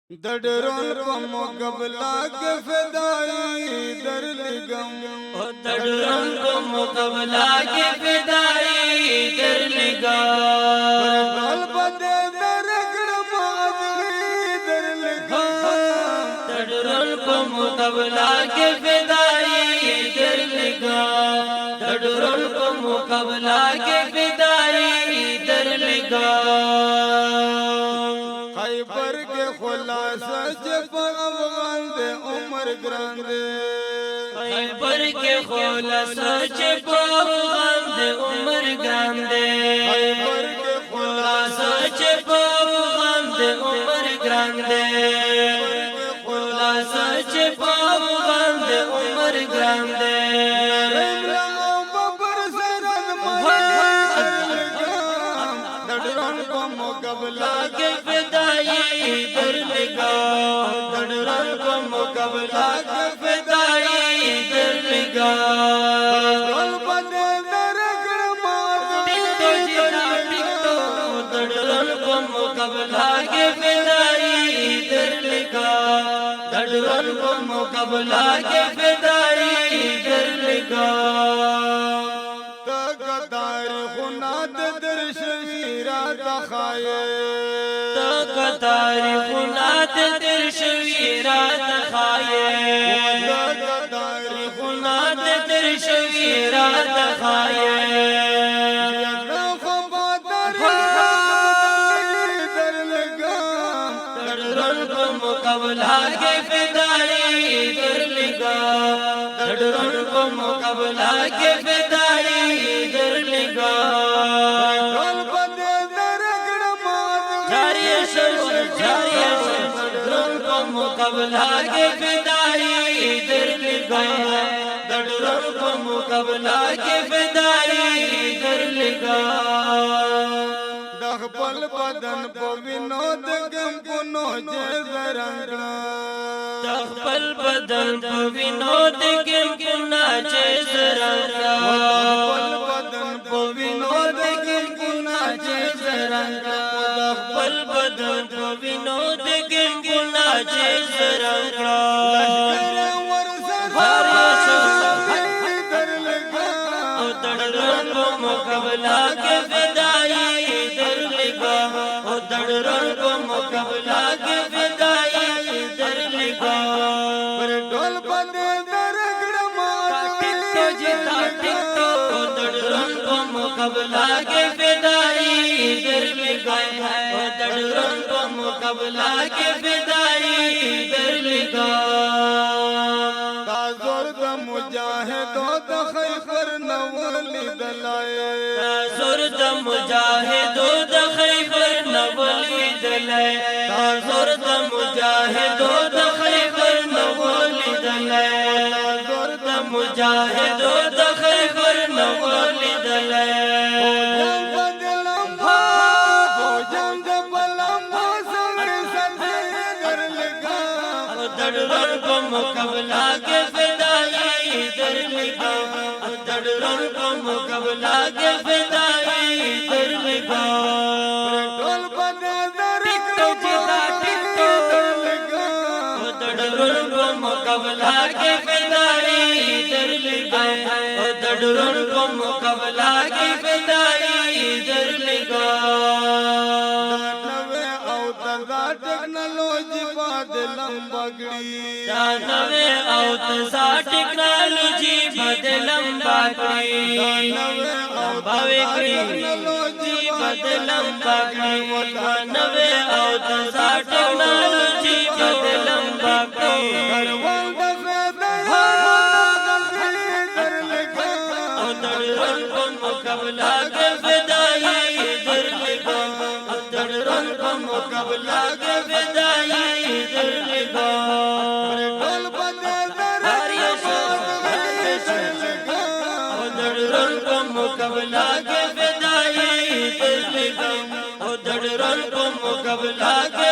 दडरों को मुकबला के फिदाई दर लिगम दडरों को मुकबला के फिदाई दर लिगम पर बदे दरगड़ मादरी दर लिगम दडरों को मुकबला के फिदाई दर लिगम दडरों को मुकबला के फिदाई दर लिगम खैबर के खुलासा जब अफगान दे उमर ग्रांदे खैबर के खुलासा जब अफगान दे उमर ग्रांदे खैबर के खुलासा जब अफगान दे उमर ग्रांदे खुलासा जब अफगान दे उमर ग्रांदे मुकबला के फिदाई दर लिगम दडरों को मुकबला के फिदाई दर लिगम बदे दरगड़ टिकटो जिना टिकटो दडरों को मुकबला के फिदाई दर लिगम दडरों को मुकबला के फिदाई दर लिगम तारीख नात दिलशवीरात खाये तारीख नात दिलशवीरात खाये दडरों को मुकबला के फिदाई दर लिगम दडरों को मुकबला के फिदाई दर लिगम दडरों को मुकबला के फिदाई दर लिगम दडरों को मुकबला के फिदाई दर लिगम दखपल बदन को विनोद गम पुनो जरंगना दखपल बदन को विनोद गम पुना जरंगना बदन को विनोद गम पुना जरंगना दखपल बदन को विनोद गम पुना जरंगना दडरों को मुकबला के फिदाई दर लिगम दडरों को मुकबला के फिदाई दर लिगम ढोल बदे दरगड़ टिकटो जिता टिकटो दडरों को मुकबला के फिदाई दर लिगम दडरों को मुकबला के फिदाई दर लिगम मुजाहिदों द खैबर नवली दलाए सुरत मुजाहिदों द खैबर नवली दलाए सुरत मुजाहिदों द खैबर नवली दलाए सुरत मुजाहिदों द खैबर नवली दलाए दडरों को मुकबला के फिदाई दर लिगम दडरों को मुकबला के फिदाई दर लिगम टिकटो जिता टिकटो दडरों को मुकबला के फिदाई दर लिगम दडरों को मुकबला के फिदाई दर लिगम टेक्नोलॉजी बदलम बगड़ी नवे औतसा टेक्नोलॉजी बदलम बागड़ी टेक्नोलॉजी बदलम बागड़ी नवे औतसा टेक्नोलॉजी बदलम बागड़ी दडरों को मुकबला के फिदाई दर लिगम दडरों को मुकबला के फिदाई दर लिगम दडरों को मुकबला के फिदाई दर लिगम दडरों को मुकबला के